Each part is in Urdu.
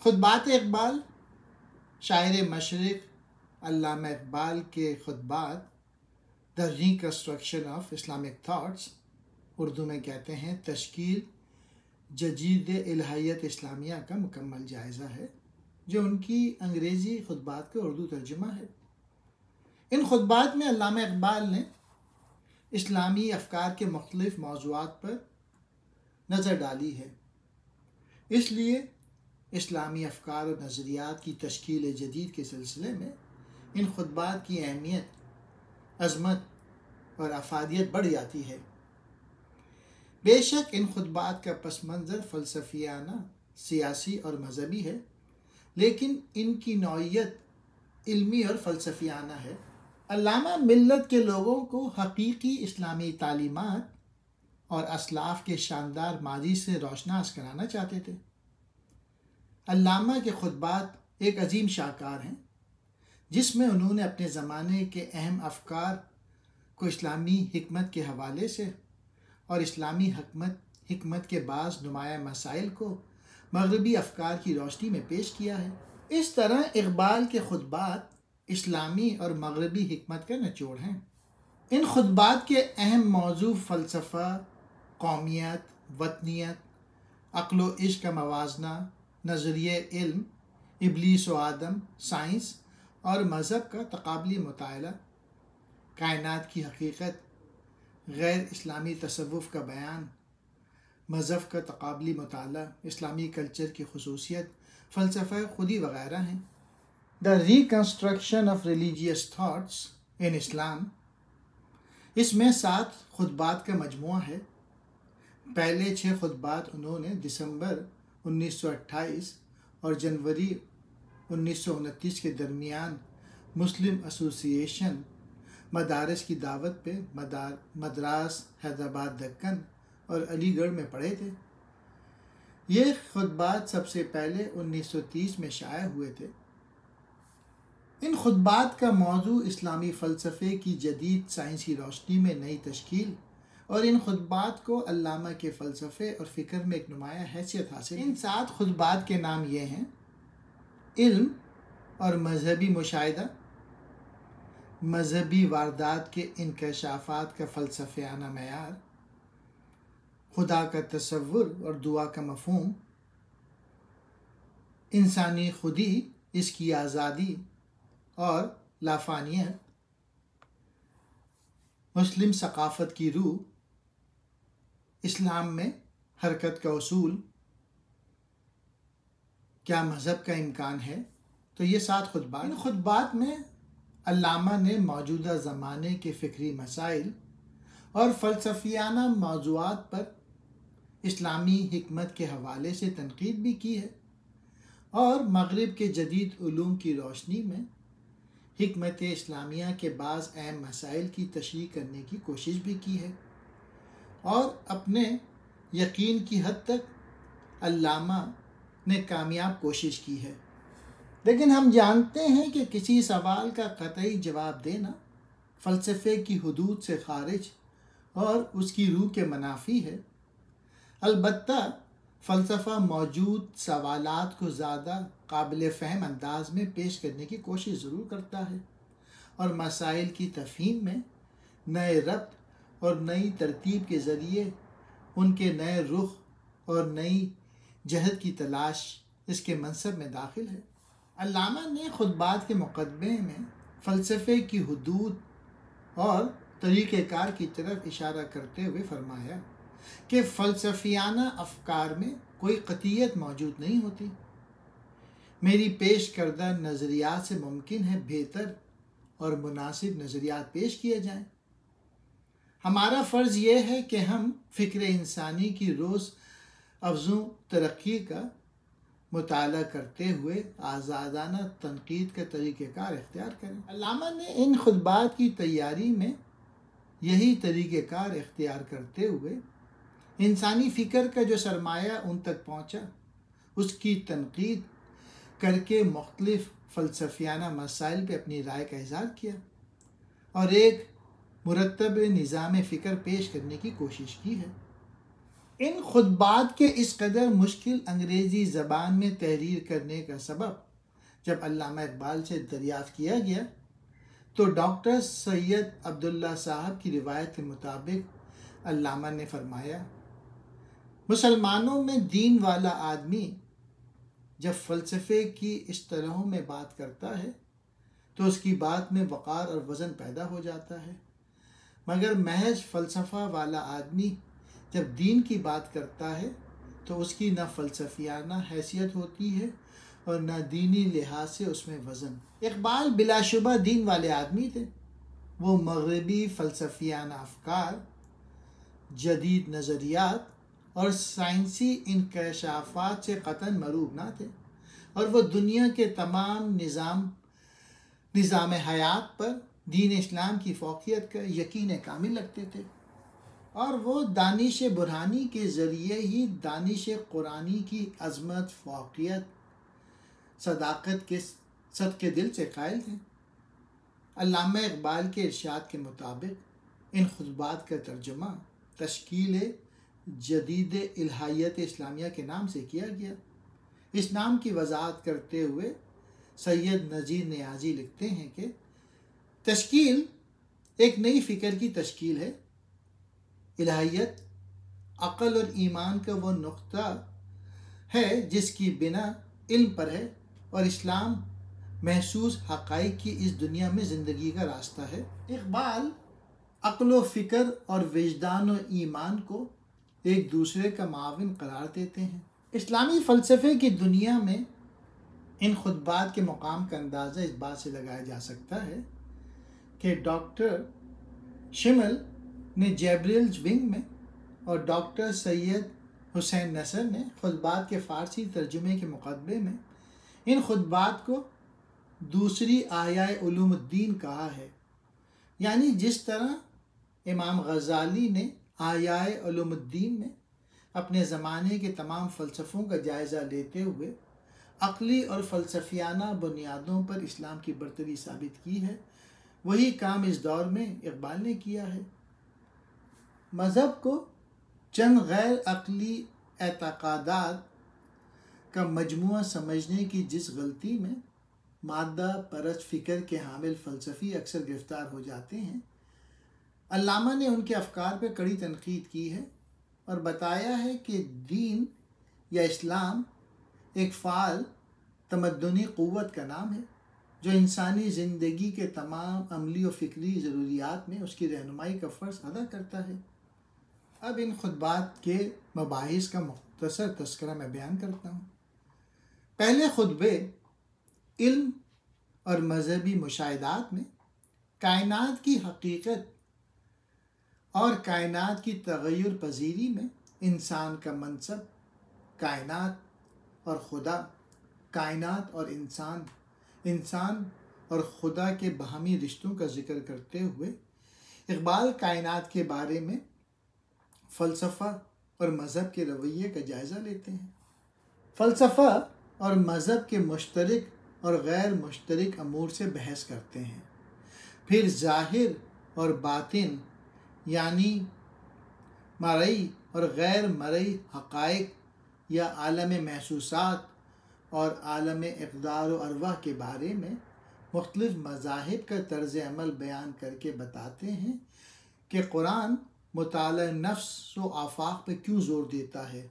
خطبات اقبال، شاعر مشرق علامہ اقبال کے خطبات the reconstruction of Islamic thoughts, Urdu میں کہتے ہیں تشکیل جدید الہیت اسلامیہ کا مکمل جائزہ ہے، جو ان کی انگریزی خطبات کا اردو ترجمہ ہے۔ ان خطبات میں علامہ اقبال نے اسلامی افکار کے مختلف موضوعات پر نظر ڈالی ہے، اس لیے اسلامی افکار اور نظریات کی تشکیل جدید کے سلسلے میں ان خطبات کی اہمیت، عظمت اور افادیت بڑھ جاتی ہے۔ بے شک ان خطبات کا پس منظر فلسفیانہ، سیاسی اور مذہبی ہے، لیکن ان کی نوعیت علمی اور فلسفیانہ ہے۔ علامہ ملت کے لوگوں کو حقیقی اسلامی تعلیمات اور اسلاف کے شاندار ماضی سے روشناس کرانا چاہتے تھے۔ علامہ کے خطبات ایک عظیم شاہکار ہیں، جس میں انہوں نے اپنے زمانے کے اہم افکار کو اسلامی حکمت کے حوالے سے اور اسلامی حکمت کے بعض نمایاں مسائل کو مغربی افکار کی روشنی میں پیش کیا ہے۔ اس طرح اقبال کے خطبات اسلامی اور مغربی حکمت کا نچوڑ ہیں۔ ان خطبات کے اہم موضوع فلسفہ، قومیت، وطنیت، عقل و عشق کا موازنہ، نظریہ علم، ابلیس و آدم، سائنس اور مذہب کا تقابلی مطالعہ، کائنات کی حقیقت، غیر اسلامی تصوف کا بیان، مذہب کا تقابلی مطالعہ، اسلامی کلچر کی خصوصیت، فلسفہ خودی وغیرہ ہیں۔ The reconstruction of religious thoughts in Islam, اس میں 7 خطبات کا مجموعہ ہے۔ پہلے 6 خطبات انہوں نے دسمبر 1928 اور جنوری 1929 کے درمیان مسلم ایسوسی ایشن مدارس کی دعوت پہ مدراس، حیدرآباد، دکن اور علی گڑھ میں پڑھے تھے۔ یہ خطبات سب سے پہلے 1930 میں شائع ہوئے تھے۔ ان خطبات کا موضوع اسلامی فلسفے کی جدید سائنسی روشنی میں نئی تشکیل اور ان خطبات کو علامہ کے فلسفے اور فکر میں ایک نمایاں حیثیت حاصل ہے۔ ان 7 خطبات کے نام یہ ہیں: علم اور مذہبی مشاہدہ، مذہبی واردات کے انکشافات کا فلسفیانہ معیار، خدا کا تصور اور دعا کا مفہوم، انسانی خودی، اس کی آزادی اور لافانیت، مسلم ثقافت کی روح، اسلام میں حرکت کا اصول، کیا مذہب کا امکان ہے۔ تو یہ 7 خطبات۔ ان خطبات میں علامہ نے موجودہ زمانے کے فکری مسائل اور فلسفیانہ موضوعات پر اسلامی حکمت کے حوالے سے تنقید بھی کی ہے اور مغرب کے جدید علوم کی روشنی میں حکمت اسلامیہ کے بعض اہم مسائل کی تشریح کرنے کی کوشش بھی کی ہے، اور اپنے یقین کی حد تک علامہ نے کامیاب کوشش کی ہے۔ لیکن ہم جانتے ہیں کہ کسی سوال کا قطعی جواب دینا فلسفے کی حدود سے خارج اور اس کی روح کے منافی ہے۔ البتہ فلسفہ موجود سوالات کو زیادہ قابل فہم انداز میں پیش کرنے کی کوشش ضرور کرتا ہے اور مسائل کی تفہیم میں نئے ربط اور نئی ترتیب کے ذریعے ان کے نئے رخ اور نئی جہت کی تلاش اس کے منصب میں داخل ہے۔ علامہ نے خطبات کے مقدمے میں فلسفے کی حدود اور طریقہ کار کی طرف اشارہ کرتے ہوئے فرمایا کہ فلسفیانہ افکار میں کوئی قطعیت موجود نہیں ہوتی۔ میری پیش کردہ نظریات سے ممکن ہے بہتر اور مناسب نظریات پیش کیے جائیں۔ ہمارا فرض یہ ہے کہ ہم فکر انسانی کی روز افزوں ترقی کا مطالعہ کرتے ہوئے آزادانہ تنقید کا طریقہ کار اختیار کریں۔ علامہ نے ان خطبات کی تیاری میں یہی طریقہ کار اختیار کرتے ہوئے انسانی فکر کا جو سرمایہ ان تک پہنچا، اس کی تنقید کر کے مختلف فلسفیانہ مسائل پہ اپنی رائے کا اظہار کیا اور ایک مرتب نظام فکر پیش کرنے کی کوشش کی ہے۔ ان خطبات کے اس قدر مشکل انگریزی زبان میں تحریر کرنے کا سبب جب علامہ اقبال سے دریافت کیا گیا تو ڈاکٹر سید عبداللہ صاحب کی روایت کے مطابق علامہ نے فرمایا، مسلمانوں میں دین والا آدمی جب فلسفے کی اصطلاحوں میں بات کرتا ہے تو اس کی بات میں وقار اور وزن پیدا ہو جاتا ہے، مگر محض فلسفہ والا آدمی جب دین کی بات کرتا ہے تو اس کی نہ فلسفیانہ حیثیت ہوتی ہے اور نہ دینی لحاظ سے اس میں وزن۔ اقبال بلا شبہ دین والے آدمی تھے۔ وہ مغربی فلسفیانہ افکار، جدید نظریات اور سائنسی انکشافات سے قطعاً مروب نہ تھے، اور وہ دنیا کے تمام نظام حیات پر دین اسلام کی فوقیت کا یقین کامل رکھتے تھے، اور وہ دانش برہانی کے ذریعے ہی دانش قرآنی کی عظمت، فوقیت، صداقت کے صدق دل سے قائل تھے۔ علامہ اقبال کے ارشاد کے مطابق ان خطبات کا ترجمہ تشکیل جدید الہیت اسلامیہ کے نام سے کیا گیا۔ اس نام کی وضاحت کرتے ہوئے سید نذیر نیازی لکھتے ہیں کہ تشکیل ایک نئی فکر کی تشکیل ہے۔ الہیت عقل اور ایمان کا وہ نقطہ ہے جس کی بنا علم پر ہے، اور اسلام محسوس حقائق کی اس دنیا میں زندگی کا راستہ ہے۔ اقبال عقل و فکر اور وجدان و ایمان کو ایک دوسرے کا معاون قرار دیتے ہیں۔ اسلامی فلسفے کی دنیا میں ان خطبات کے مقام کا اندازہ اس بات سے لگایا جا سکتا ہے کہ ڈاکٹر شمل نے جیبریلز ونگ میں اور ڈاکٹر سید حسین نصر نے خطبات کے فارسی ترجمے کے مقدمے میں ان خطبات کو دوسری احیاء علوم الدین کہا ہے، یعنی جس طرح امام غزالی نے احیاء علوم الدین میں اپنے زمانے کے تمام فلسفوں کا جائزہ لیتے ہوئے عقلی اور فلسفیانہ بنیادوں پر اسلام کی برتری ثابت کی ہے، وہی کام اس دور میں اقبال نے کیا ہے۔ مذہب کو چند غیر عقلی اعتقادات کا مجموعہ سمجھنے کی جس غلطی میں مادہ پرست فکر کے حامل فلسفی اکثر گرفتار ہو جاتے ہیں، علامہ نے ان کے افکار پر کڑی تنقید کی ہے اور بتایا ہے کہ دین یا اسلام ایک فعال تمدنی قوت کا نام ہے جو انسانی زندگی کے تمام عملی و فکری ضروریات میں اس کی رہنمائی کا فرض ادا کرتا ہے۔ اب ان خطبات کے مباحث کا مختصر تذکرہ میں بیان کرتا ہوں۔ پہلے خطبے علم اور مذہبی مشاہدات میں کائنات کی حقیقت اور کائنات کی تغیر پذیری میں انسان کا منصب، کائنات اور خدا، کائنات اور انسان اور خدا کے باہمی رشتوں کا ذکر کرتے ہوئے اقبال کائنات کے بارے میں فلسفہ اور مذہب کے رویے کا جائزہ لیتے ہیں۔ فلسفہ اور مذہب کے مشترک اور غیر مشترک امور سے بحث کرتے ہیں، پھر ظاہر اور باطن یعنی مرئی اور غیر مرئی حقائق یا عالم محسوسات اور عالم اقدار و ارواح کے بارے میں مختلف مذاہب کا طرز عمل بیان کر کے بتاتے ہیں کہ قرآن مطالعہ نفس و آفاق پہ کیوں زور دیتا ہے،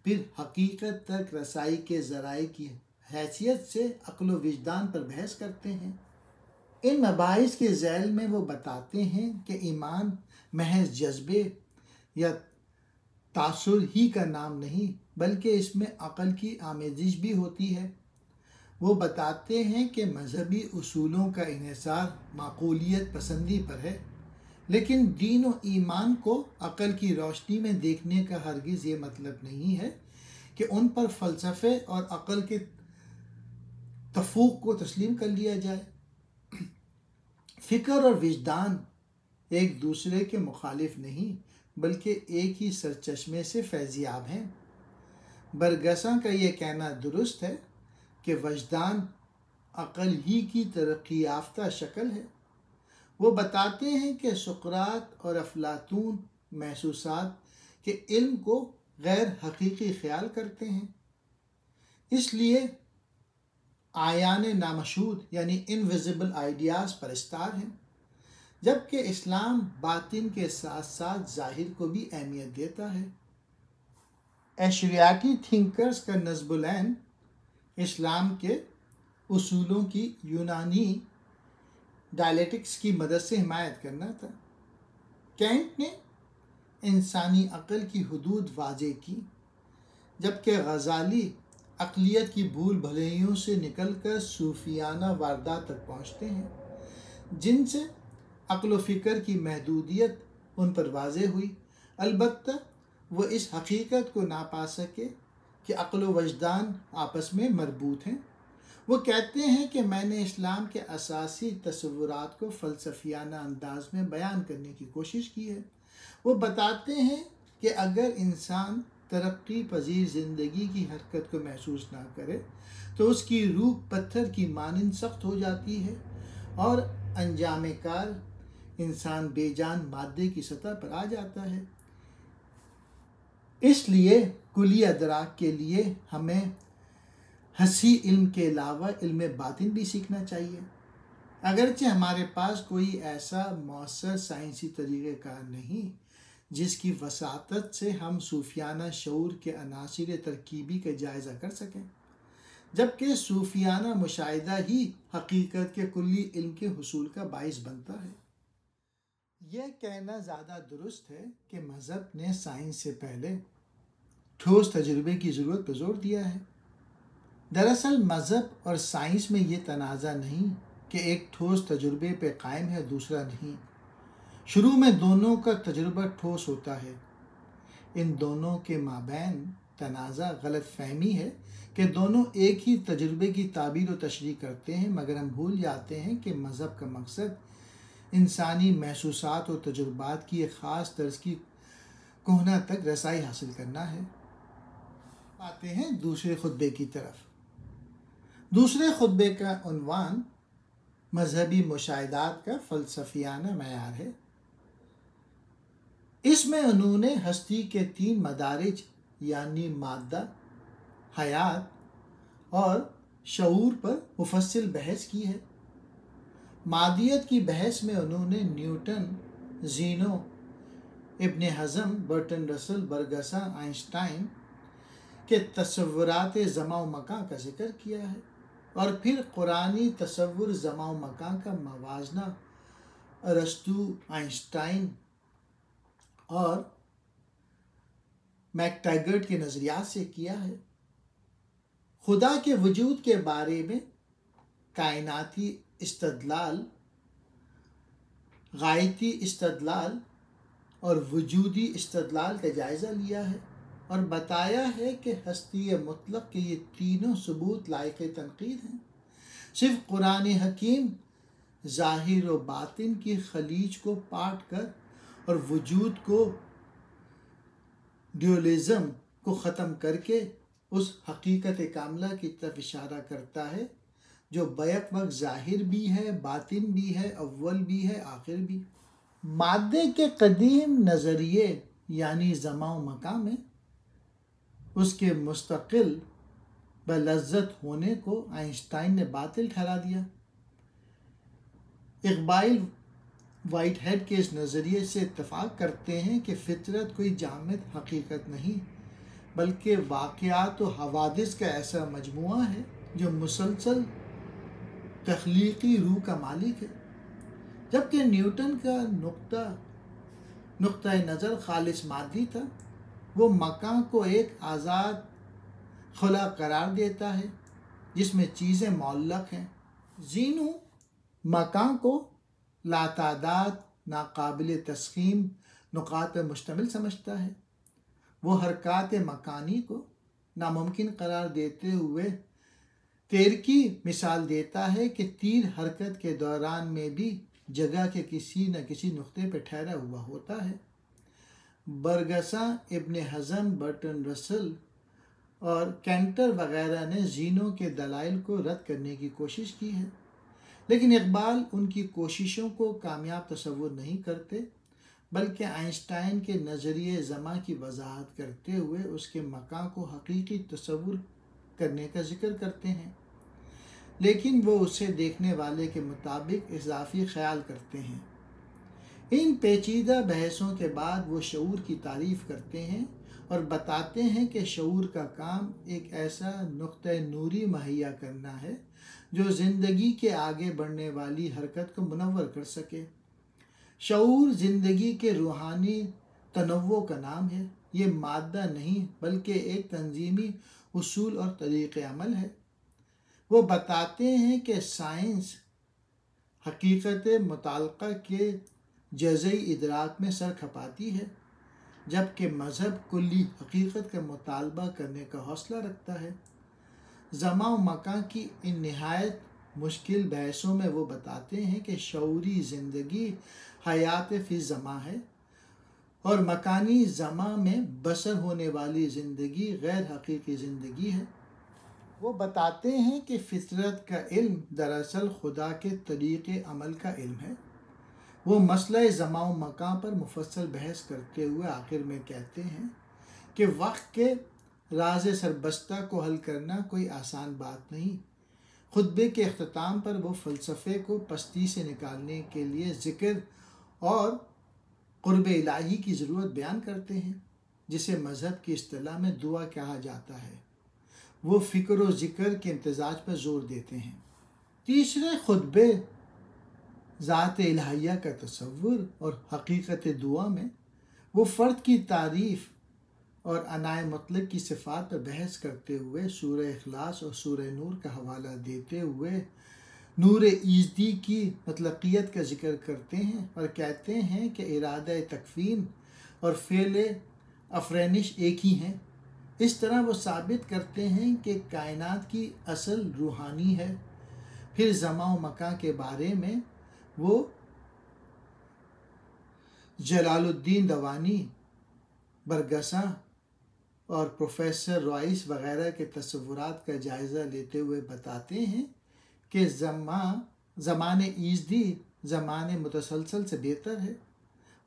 پھر حقیقت تک رسائی کے ذرائع کی حیثیت سے عقل و وجدان پر بحث کرتے ہیں۔ ان مباحث کے ذیل میں وہ بتاتے ہیں کہ ایمان محض جذبے یا تاثر ہی کا نام نہیں بلکہ اس میں عقل کی آمیزش بھی ہوتی ہے۔ وہ بتاتے ہیں کہ مذہبی اصولوں کا انحصار معقولیت پسندی پر ہے، لیکن دین و ایمان کو عقل کی روشنی میں دیکھنے کا ہرگز یہ مطلب نہیں ہے کہ ان پر فلسفے اور عقل کے تفوق کو تسلیم کر لیا جائے۔ فکر اور وجدان ایک دوسرے کے مخالف نہیں بلکہ ایک ہی سرچشمے سے فیضیاب ہیں۔ برگساں کا یہ کہنا درست ہے کہ وجدان عقل ہی کی ترقی یافتہ شکل ہے۔ وہ بتاتے ہیں کہ سقراط اور افلاطون محسوسات کہ علم کو غیر حقیقی خیال کرتے ہیں، اس لیے آیان نامشہود یعنی انویزیبل آئیڈیاز پرستار ہیں، جبکہ اسلام باطن کے ساتھ ساتھ ظاہر کو بھی اہمیت دیتا ہے۔ ایشریاتی تھنکرز کا نصب العین اسلام کے اصولوں کی یونانی ڈائلیکٹکس کی مدد سے حمایت کرنا تھا۔ کینٹ نے انسانی عقل کی حدود واضح کی، جبکہ غزالی عقلیت کی بھول بھلیوں سے نکل کر صوفیانہ واردات تک پہنچتے ہیں، جن سے عقل و فکر کی محدودیت ان پر واضح ہوئی۔ البتہ وہ اس حقیقت کو نہ پا سکے کہ عقل و وجدان آپس میں مربوط ہیں۔ وہ کہتے ہیں کہ میں نے اسلام کے اساسی تصورات کو فلسفیانہ انداز میں بیان کرنے کی کوشش کی ہے۔ وہ بتاتے ہیں کہ اگر انسان ترقی پذیر زندگی کی حرکت کو محسوس نہ کرے تو اس کی روح پتھر کی مانند سخت ہو جاتی ہے اور انجام کار انسان بے جان مادے کی سطح پر آ جاتا ہے۔ اس لیے کلی ادراک کے لیے ہمیں حسی علم کے علاوہ علم باطن بھی سیکھنا چاہیے۔ اگرچہ ہمارے پاس کوئی ایسا مؤثر سائنسی طریقہ کار نہیں جس کی وساطت سے ہم صوفیانہ شعور کے عناصر ترکیبی کا جائزہ کر سکیں، جبکہ صوفیانہ مشاہدہ ہی حقیقت کے کلی علم کے حصول کا باعث بنتا ہے۔ یہ کہنا زیادہ درست ہے کہ مذہب نے سائنس سے پہلے ٹھوس تجربے کی ضرورت پر زور دیا ہے۔ دراصل مذہب اور سائنس میں یہ تنازع نہیں کہ ایک ٹھوس تجربے پہ قائم ہے دوسرا نہیں۔ شروع میں دونوں کا تجربہ ٹھوس ہوتا ہے۔ ان دونوں کے مابین تنازع غلط فہمی ہے کہ دونوں ایک ہی تجربے کی تعبیر و تشریح کرتے ہیں، مگر ہم بھول جاتے ہیں کہ مذہب کا مقصد انسانی محسوسات و تجربات کی ایک خاص طرز کی کوہنہ تک رسائی حاصل کرنا ہے۔ آتے ہیں دوسرے خطبے کی طرف۔ دوسرے خطبے کا عنوان مذہبی مشاہدات کا فلسفیانہ معیار ہے۔ اس میں انہوں نے ہستی کے 3 مدارج یعنی مادہ، حیات اور شعور پر مفصل بحث کی ہے۔ مادیت کی بحث میں انہوں نے نیوٹن، زینو، ابن حزم، برٹن رسل، برگسا، آئنسٹائن کے تصورات زمان و مکان کا ذکر کیا ہے، اور پھر قرآنی تصور زمان و مکان کا موازنہ ارسطو، آئنسٹائن اور میکٹیگرٹ کے نظریات سے کیا ہے۔ خدا کے وجود کے بارے میں کائناتی استدلال، غائتی استدلال اور وجودی استدلال کا جائزہ لیا ہے اور بتایا ہے کہ ہستی مطلق کے یہ تینوں ثبوت لائق تنقید ہیں۔ صرف قرآن حکیم ظاہر و باطن کی خلیج کو پاٹ کر اور وجود کو ڈیولزم کو ختم کر کے اس حقیقت کاملہ کی طرف اشارہ کرتا ہے جو بیک وقت ظاہر بھی ہے، باطن بھی ہے، اول بھی ہے، آخر بھی۔ مادے کے قدیم نظریے یعنی زمان و مکان میں اس کے مستقل بلذت ہونے کو آئنسٹائن نے باطل ٹھہرا دیا۔ اقبال وائٹ ہیڈ کے اس نظریے سے اتفاق کرتے ہیں کہ فطرت کوئی جامد حقیقت نہیں بلکہ واقعات و حوادث کا ایسا مجموعہ ہے جو مسلسل تخلیقی روح کا مالک ہے، جبکہ نیوٹن کا نقطہ نظر خالص مادی تھا۔ وہ مکان کو ایک آزاد خلا قرار دیتا ہے جس میں چیزیں معلق ہیں۔ زینو مکان کو لاتعداد ناقابل تسخیم نقاط پر مشتمل سمجھتا ہے۔ وہ حرکات مکانی کو ناممکن قرار دیتے ہوئے تیر کی مثال دیتا ہے کہ تیر حرکت کے دوران میں بھی جگہ کے کسی نہ کسی نقطے پر ٹھہرا ہوا ہوتا ہے۔ برگسا، ابن حزم، برٹن رسل اور کینٹر وغیرہ نے زینو کے دلائل کو رد کرنے کی کوشش کی ہے، لیکن اقبال ان کی کوششوں کو کامیاب تصور نہیں کرتے۔ بلکہ آئنسٹائن کے نظریہ زماں کی وضاحت کرتے ہوئے اس کے مکان کو حقیقی تصور کرنے کا ذکر کرتے ہیں، لیکن وہ اسے دیکھنے والے کے مطابق اضافی خیال کرتے ہیں۔ ان پیچیدہ بحثوں کے بعد وہ شعور کی تعریف کرتے ہیں اور بتاتے ہیں کہ شعور کا کام ایک ایسا نقطہ نوری مہیا کرنا ہے جو زندگی کے آگے بڑھنے والی حرکت کو منور کر سکے۔ شعور زندگی کے روحانی تنوع کا نام ہے۔ یہ مادہ نہیں بلکہ ایک تنظیمی اصول اور طریق عمل ہے۔ وہ بتاتے ہیں کہ سائنس حقیقت متعلقہ کے جزئی ادراک میں سر کھپاتی ہے، جبکہ مذہب کلی حقیقت کا مطالبہ کرنے کا حوصلہ رکھتا ہے۔ زمان و مکان کی ان نہایت مشکل بحثوں میں وہ بتاتے ہیں کہ شعوری زندگی حیات فی زمان ہے اور مکانی زمان میں بسر ہونے والی زندگی غیر حقیقی زندگی ہے۔ وہ بتاتے ہیں کہ فطرت کا علم دراصل خدا کے طریق عمل کا علم ہے۔ وہ مسئلہ زمان و مکان پر مفصل بحث کرتے ہوئے آخر میں کہتے ہیں کہ وقت کے راز سربستہ کو حل کرنا کوئی آسان بات نہیں۔ خطبے کے اختتام پر وہ فلسفے کو پستی سے نکالنے کے لیے ذکر اور قرب الہی کی ضرورت بیان کرتے ہیں، جسے مذہب کی اصطلاح میں دعا کہا جاتا ہے۔ وہ فکر و ذکر کے امتزاج پر زور دیتے ہیں۔ تیسرے خطبے ذات الہیہ کا تصور اور حقیقت دعا میں وہ فرد کی تعریف اور عنائے مطلق کی صفات پر بحث کرتے ہوئے سورہ اخلاص اور سورہ نور کا حوالہ دیتے ہوئے نور ایزدی کی مطلقیت کا ذکر کرتے ہیں اور کہتے ہیں کہ ارادہ تکوین اور فعل افرینش ایک ہی ہیں۔ اس طرح وہ ثابت کرتے ہیں کہ کائنات کی اصل روحانی ہے۔ پھر زمان و مکان کے بارے میں وہ جلال الدین دوانی، برگساں اور پروفیسر رائس وغیرہ کے تصورات کا جائزہ لیتے ہوئے بتاتے ہیں کہ زمان ایزدی زمان متسلسل سے بہتر ہے۔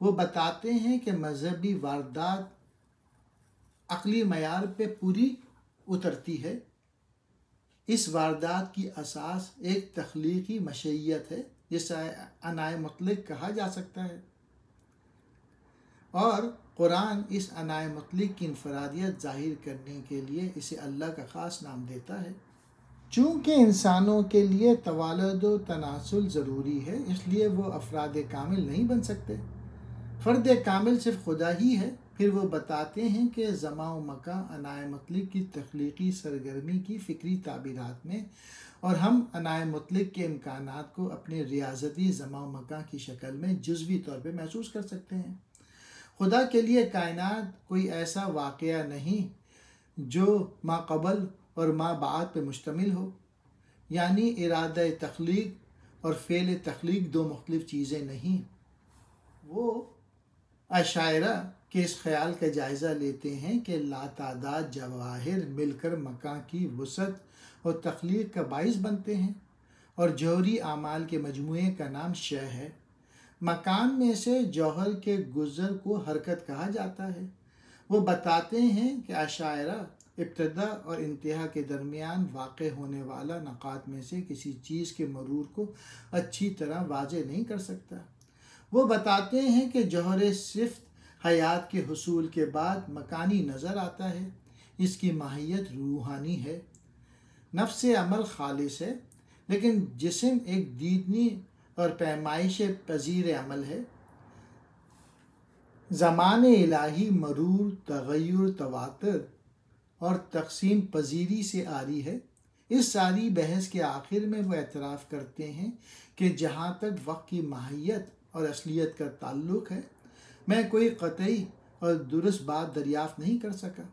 وہ بتاتے ہیں کہ مذہبی واردات عقلی معیار پہ پوری اترتی ہے۔ اس واردات کی اساس ایک تخلیقی مشیت ہے جسے عنائے مطلق کہا جا سکتا ہے، اور قرآن اس عنائے مطلق کی انفرادیت ظاہر کرنے کے لیے اسے اللہ کا خاص نام دیتا ہے۔ چونکہ انسانوں کے لیے توالد و تناسل ضروری ہے، اس لیے وہ افراد کامل نہیں بن سکتے۔ فرد کامل صرف خدا ہی ہے۔ پھر وہ بتاتے ہیں کہ زمان و مکان عنائے مطلق کی تخلیقی سرگرمی کی فکری تعبیرات میں، اور ہم عنائے مطلق کے امکانات کو اپنے ریاضتی زمان و مکان کی شکل میں جزوی طور پہ محسوس کر سکتے ہیں۔ خدا کے لیے کائنات کوئی ایسا واقعہ نہیں جو ما قبل اور ما بعد پہ مشتمل ہو، یعنی ارادہ تخلیق اور فعل تخلیق دو مختلف چیزیں نہیں۔ وہ اشاعرہ کے اس خیال کا جائزہ لیتے ہیں کہ لاتعداد جواہر مل کر مکان کی وسعت اور تخلیق کا باعث بنتے ہیں، اور جوہری اعمال کے مجموعے کا نام شے ہے۔ مکان میں سے جوہر کے گزر کو حرکت کہا جاتا ہے۔ وہ بتاتے ہیں کہ اشاعرہ ابتدا اور انتہا کے درمیان واقع ہونے والا نقاط میں سے کسی چیز کے مرور کو اچھی طرح واضح نہیں کر سکتا۔ وہ بتاتے ہیں کہ جوہر صفت حیات کے حصول کے بعد مکانی نظر آتا ہے۔ اس کی ماہیت روحانی ہے۔ نفس عمل خالص ہے، لیکن جسم ایک دیدنی اور پیمائش پذیر عمل ہے۔ زمان الہی مرور، تغیر، تواتر اور تقسیم پذیری سے آری ہے۔ اس ساری بحث کے آخر میں وہ اعتراف کرتے ہیں کہ جہاں تک وقت کی ماہیت اور اصلیت کا تعلق ہے، میں کوئی قطعی اور درست بات دریافت نہیں کر سکا۔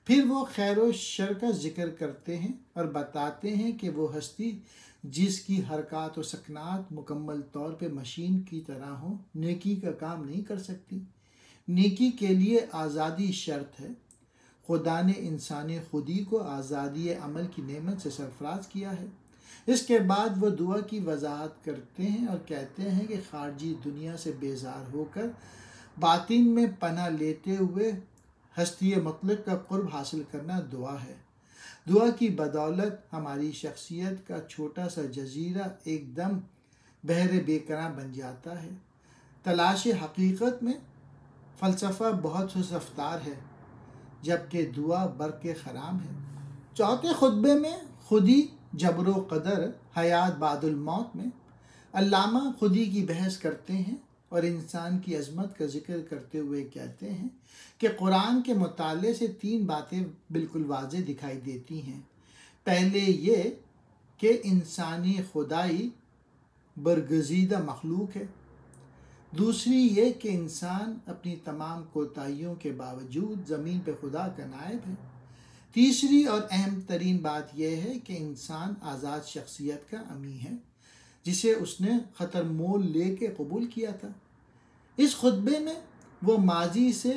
پھر وہ خیر و شر کا ذکر کرتے ہیں اور بتاتے ہیں کہ وہ ہستی جس کی حرکات و سکنات مکمل طور پہ مشین کی طرح ہوں، نیکی کا کام نہیں کر سکتی۔ نیکی کے لیے آزادی شرط ہے۔ خدا نے انسانی خودی کو آزادی عمل کی نعمت سے سرفراز کیا ہے۔ اس کے بعد وہ دعا کی وضاحت کرتے ہیں اور کہتے ہیں کہ خارجی دنیا سے بیزار ہو کر باطن میں پناہ لیتے ہوئے ہستی مطلق کا قرب حاصل کرنا دعا ہے۔ دعا کی بدولت ہماری شخصیت کا چھوٹا سا جزیرہ ایک دم بحر بے کنار بن جاتا ہے۔ تلاش حقیقت میں فلسفہ بہت سست رفتار ہے، جبکہ دعا برق خرام ہے۔ چوتھے خطبے میں خودی جبر و قدر حیات بعد الموت میں علامہ خودی کی بحث کرتے ہیں اور انسان کی عظمت کا ذکر کرتے ہوئے کہتے ہیں کہ قرآن کے مطالعے سے 3 باتیں بالکل واضح دکھائی دیتی ہیں۔ پہلے یہ کہ انسانی خدائی برگزیدہ مخلوق ہے، دوسری یہ کہ انسان اپنی تمام کوتاہیوں کے باوجود زمین پہ خدا کا نائب ہے، تیسری اور اہم ترین بات یہ ہے کہ انسان آزاد شخصیت کا امی ہے جسے اس نے خطر مول لے کے قبول کیا تھا۔ اس خطبے میں وہ ماضی سے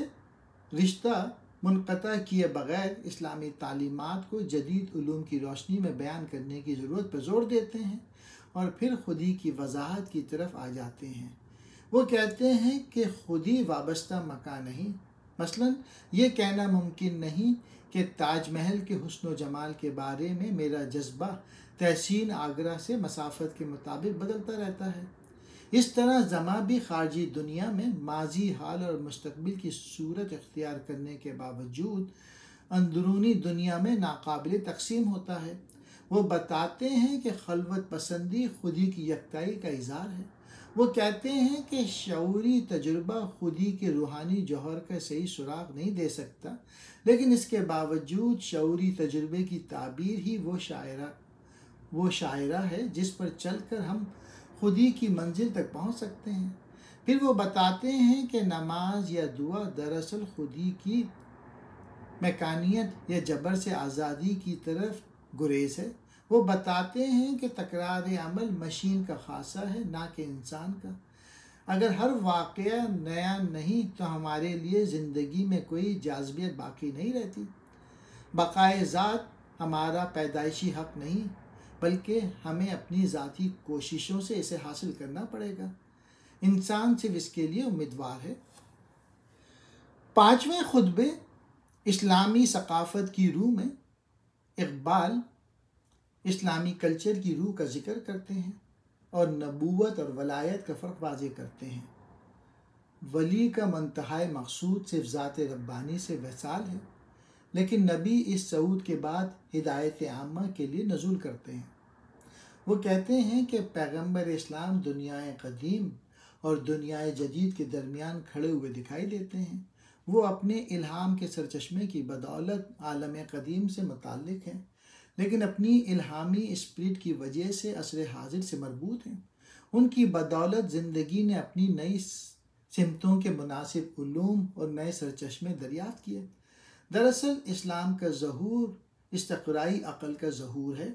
رشتہ منقطع کیے بغیر اسلامی تعلیمات کو جدید علوم کی روشنی میں بیان کرنے کی ضرورت پر زور دیتے ہیں اور پھر خودی کی وضاحت کی طرف آ جاتے ہیں۔ وہ کہتے ہیں کہ خودی وابستہ مکان نہیں، مثلا یہ کہنا ممکن نہیں کہ تاج محل کے حسن و جمال کے بارے میں میرا جذبہ تحسین آگرہ سے مسافت کے مطابق بدلتا رہتا ہے۔ اس طرح زماں بھی خارجی دنیا میں ماضی، حال اور مستقبل کی صورت اختیار کرنے کے باوجود اندرونی دنیا میں ناقابل تقسیم ہوتا ہے۔ وہ بتاتے ہیں کہ خلوت پسندی خودی کی یکتائی کا اظہار ہے۔ وہ کہتے ہیں کہ شعوری تجربہ خودی کے روحانی جوہر کا صحیح سراغ نہیں دے سکتا، لیکن اس کے باوجود شعوری تجربے کی تعبیر ہی وہ شاعرہ ہے جس پر چل کر ہم خودی کی منزل تک پہنچ سکتے ہیں۔ پھر وہ بتاتے ہیں کہ نماز یا دعا دراصل خودی کی میکانیت یا جبر سے آزادی کی طرف گریز ہے۔ وہ بتاتے ہیں کہ تکرار عمل مشین کا خاصہ ہے، نہ کہ انسان کا۔ اگر ہر واقعہ نیا نہیں تو ہمارے لیے زندگی میں کوئی جاذبیت باقی نہیں رہتی۔ بقائے ذات ہمارا پیدائشی حق نہیں، بلکہ ہمیں اپنی ذاتی کوششوں سے اسے حاصل کرنا پڑے گا۔ انسان صرف اس کے لیے امیدوار ہے۔ 5ویں خطبے اسلامی ثقافت کی روح میں اقبال اسلامی کلچر کی روح کا ذکر کرتے ہیں اور نبوت اور ولایت کا فرق واضح کرتے ہیں۔ ولی کا منتہائی مقصود صرف ذات ربانی سے وصال ہے، لیکن نبی اس صعود کے بعد ہدایت عامہ کے لیے نزول کرتے ہیں۔ وہ کہتے ہیں کہ پیغمبر اسلام دنیائے قدیم اور دنیائے جدید کے درمیان کھڑے ہوئے دکھائی دیتے ہیں۔ وہ اپنے الہام کے سرچشمے کی بدولت عالم قدیم سے متعلق ہیں، لیکن اپنی الہامی اسپرٹ کی وجہ سے عصر حاضر سے مربوط ہیں۔ ان کی بدولت زندگی نے اپنی نئی سمتوں کے مناسب علوم اور نئے سرچشمے دریافت کیے۔ دراصل اسلام کا ظہور استقرائی عقل کا ظہور ہے۔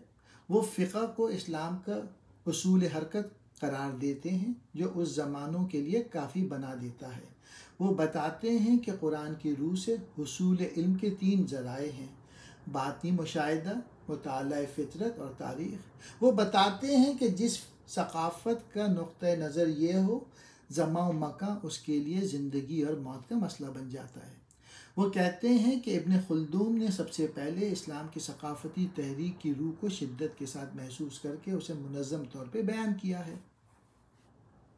وہ فقہ کو اسلام کا اصول حرکت قرار دیتے ہیں جو اس زمانوں کے لیے کافی بنا دیتا ہے۔ وہ بتاتے ہیں کہ قرآن کی روح سے حصول علم کے 3 ذرائع ہیں: باطنی مشاہدہ، مطالعہ فطرت اور تاریخ۔ وہ بتاتے ہیں کہ جس ثقافت کا نقطہ نظر یہ ہو، زمان و مکان اس کے لیے زندگی اور موت کا مسئلہ بن جاتا ہے۔ وہ کہتے ہیں کہ ابن خلدون نے سب سے پہلے اسلام کی ثقافتی تحریک کی روح کو شدت کے ساتھ محسوس کر کے اسے منظم طور پہ بیان کیا ہے۔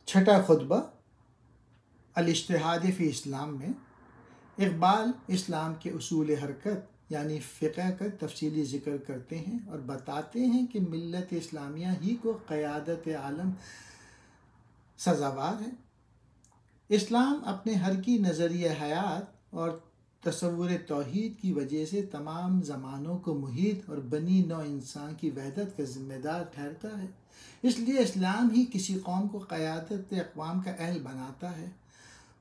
6واں خطبہ الاجتہاد فی اسلام میں اقبال اسلام کے اصول حرکت یعنی فقہ کا تفصیلی ذکر کرتے ہیں اور بتاتے ہیں کہ ملت اسلامیہ ہی کو قیادت عالم سزاوار ہے۔ اسلام اپنے حرکی نظریہ حیات اور تصور توحید کی وجہ سے تمام زمانوں کو محیط اور بنی نوع انسان کی وحدت کا ذمہ دار ٹھہرتا ہے۔ اس لیے اسلام ہی کسی قوم کو قیادت اقوام کا اہل بناتا ہے۔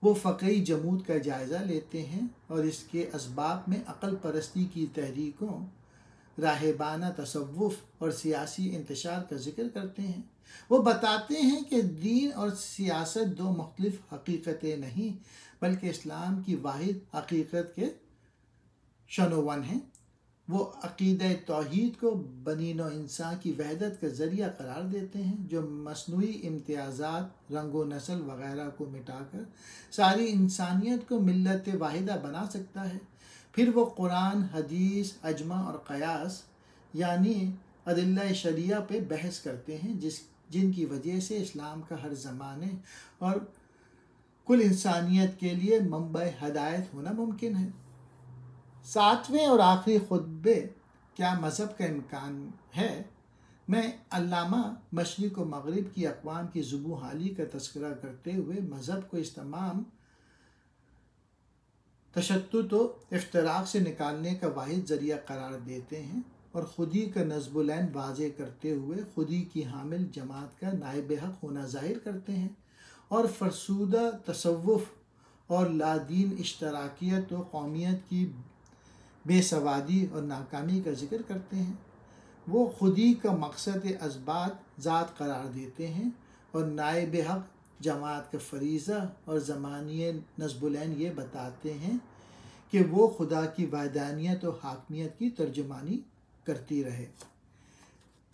وہ فقہی جمود کا جائزہ لیتے ہیں اور اس کے اسباب میں عقل پرستی کی تحریکوں، راہبانہ تصوف اور سیاسی انتشار کا ذکر کرتے ہیں۔ وہ بتاتے ہیں کہ دین اور سیاست 2 مختلف حقیقتیں نہیں بلکہ اسلام کی واحد حقیقت کے شنوون ہیں۔ وہ عقیدہ توحید کو بنی نوع انسان کی وحدت کا ذریعہ قرار دیتے ہیں، جو مصنوعی امتیازات، رنگ و نسل وغیرہ کو مٹا کر ساری انسانیت کو ملت واحدہ بنا سکتا ہے۔ پھر وہ قرآن، حدیث، اجماع اور قیاس یعنی ادلہ شرعیہ پہ بحث کرتے ہیں، جن کی وجہ سے اسلام کا ہر زمانے اور کل انسانیت کے لیے منبع ہدایت ہونا ممکن ہے۔ 7ویں اور آخری خطبے کیا مذہب کا امکان ہے میں علامہ مشرق و مغرب کی اقوام کی ذبح حالی کا تذکرہ کرتے ہوئے مذہب کو اس تمام تشتت و افتراق سے نکالنے کا واحد ذریعہ قرار دیتے ہیں، اور خودی کا نصب العین واضح کرتے ہوئے خودی کی حامل جماعت کا نائب حق ہونا ظاہر کرتے ہیں، اور فرسودہ تصوف اور لادین اشتراکیت و قومیت کی بے سوادی اور ناکامی کا ذکر کرتے ہیں۔ وہ خودی کا مقصد اثبات ذات قرار دیتے ہیں، اور نائب حق جماعت کا فریضہ اور زمانی نصب العین یہ بتاتے ہیں کہ وہ خدا کی وحدانیت و حاکمیت کی ترجمانی کرتی رہے۔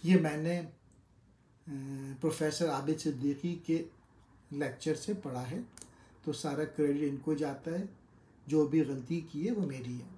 یہ میں نے پروفیسر عابد صدیقی کے لیکچر سے پڑھا ہے، تو سارا کریڈٹ ان کو جاتا ہے، جو بھی غلطی کی ہے وہ میری ہے۔